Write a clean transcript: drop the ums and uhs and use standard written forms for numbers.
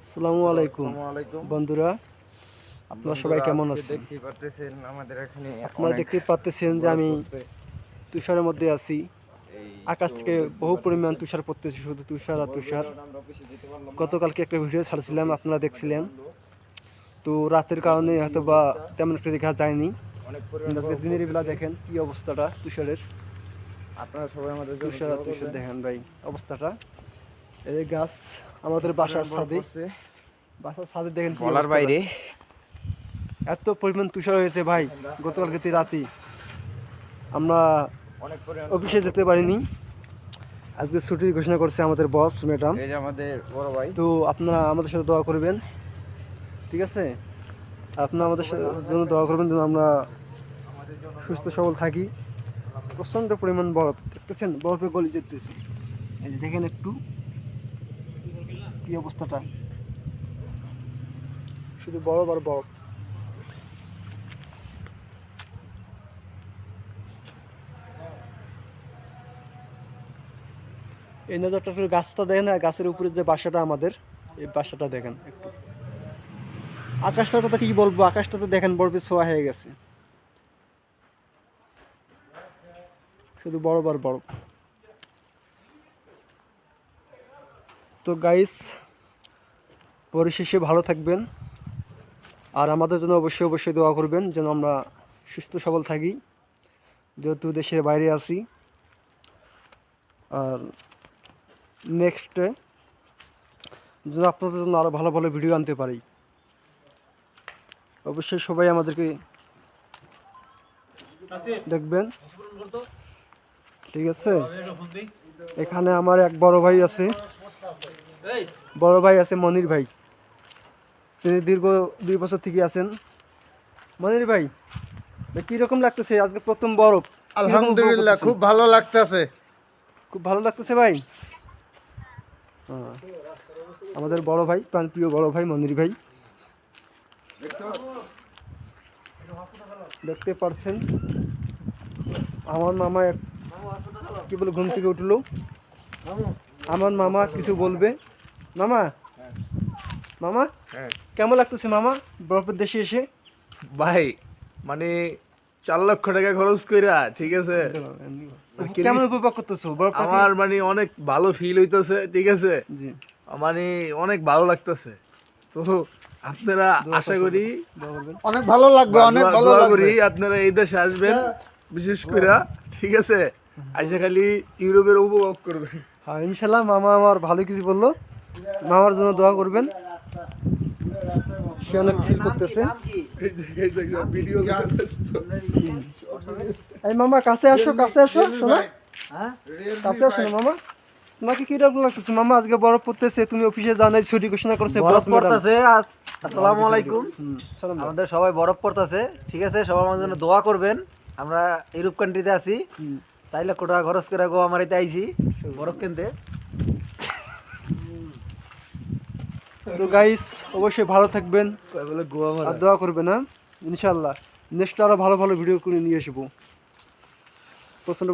আসসালামু আলাইকুম বন্ধুরা, আপনারা সবাই কেমন আছেন? আপনারা দেখতে পাচ্ছেন যে আমি তুষারের মধ্যে আছি। আকাশ থেকে বহু পরিমাণ তুষার পড়তেছে, শুধু তুষার আর তুষার। গতকালকে একটা ভিডিও ছাড়ছিলাম, আপনারা দেখছিলেন। তো রাতের কারণে হয়তো বা তেমন একটা দেখা যায়নি। আজকে দিনের বেলা দেখেন কি অবস্থাটা তুষারের। আপনারা সবাই আমাদের তুষার আর তুষার দেখেন ভাই অবস্থাটা। এই গাছ আমাদের বাসার ছাদে দেখেন বলার বাইরে এত পরিমাণ তুষার হয়েছে ভাই। গতকালকে রাতে আমরা অফিসে যেতে পারিনি, আজকে ছুটির ঘোষণা করছে আমাদের বস ম্যাডাম। এই যে আমাদের বড় ভাই, তো আপনারা আমাদের সাথে দোয়া করবেন, ঠিক আছে? আপনারা আমাদের জন্য দোয়া করবেন যেন আমরা সুস্থ সবল থাকি। প্রচণ্ড পরিমাণ বরফ দেখতেছেন, বরফে গলি যেতেছে। এই যে দেখেন একটু কি অবস্থাটা, শুধু বরফ আর বরফ। এই নজরটা একটু গাছটা দেখেন, আর গাছের উপরে যে বাসাটা আমাদের, এই বাসাটা দেখেন একটু। আকাশটা তো কি বলবো, আকাশটা তো দেখেন বরফে ছোঁয়া হয়ে গেছে, শুধু বরফ আর বরফ। তো গাইস, পরিশেষে ভালো থাকবেন, আর আমাদের জন্য অবশ্যই অবশ্যই দোয়া করবেন যেন আমরা সুস্থ সবল থাকি, যেহেতু দেশের বাইরে আছি। আর নেক্সটে যেন আপনাদের জন্য আরও ভালো ভালো ভিডিও আনতে পারি। অবশ্যই সবাই আমাদেরকে দেখবেন, ঠিক আছে? এখানে আমার এক বড় ভাই আছে, মনির ভাই। তিনি দীর্ঘ 2 বছর থেকে আছেন। মনির ভাই, কিরকম লাগতেছে আজকে প্রথম বরফ? আলহামদুলিল্লাহ খুব ভালো লাগতেছে। খুব ভালো লাগতেছে ভাই। আমাদের বড় ভাই, প্রাণপ্রিয় বড় ভাই মনির ভাই, দেখতে পাচ্ছেন। আমার মামা কি বলে ঘুম থেকে উঠলো। আমার মামা কিছু বলবে। মামা, মামা কেমন লাগতেছে মামা বরফের দেশে এসে? ভাই মানে 4 লক্ষ টাকা খরচ কইরা, ঠিক আছে, কেমন উপভোগ করতেছো? আমার মানে অনেক ভালো ফিল হইতেছে, ঠিক আছে, জি, মানে অনেক ভালো লাগতেছে। তো আপনারা আশা করি অনেক ভালো লাগবে, অনেক ভালো করি আপনারা এই দেশে আসবেন, বিশেষ করে, ঠিক আছে, আইসা খালি ইউরোপের উপভোগ করবেন। হ্যাঁ ইনশাল্লাহ। মামা আমার ভালো কিছু বললো, মামার জন্য দোয়া করবেন, সে অনেক ফিল করতেছে। এই মামা কাছে আসো, কাছে আসো শোনা, কাছে আসো না মামা। তোমাকে কি রকম লাগতেছে মামা? আজকে বরফ পড়তেছে, তুমি অফিসে যাও নাই, ছুটি ঘোষণা করছে বরফ পড়তেছে। আসসালামু আলাইকুম, আমাদের সবাই বরফ পড়তেছে, ঠিক আছে? সবাই আমাদের জন্য দোয়া করবেন। আমরা ইউরোপ কান্ট্রিতে আছি, 4 লক্ষ টাকা খরচ করে গো আমার এতে আইছি বরফ কিনতে। তো গাইস, অবশ্যই ভালো থাকবেন আর দোয়া করবেন। হ্যাঁ ইনশাল্লাহ নেক্সট আরো ভালো ভালো ভিডিও করে নিয়ে আসবো। প্রচন্ড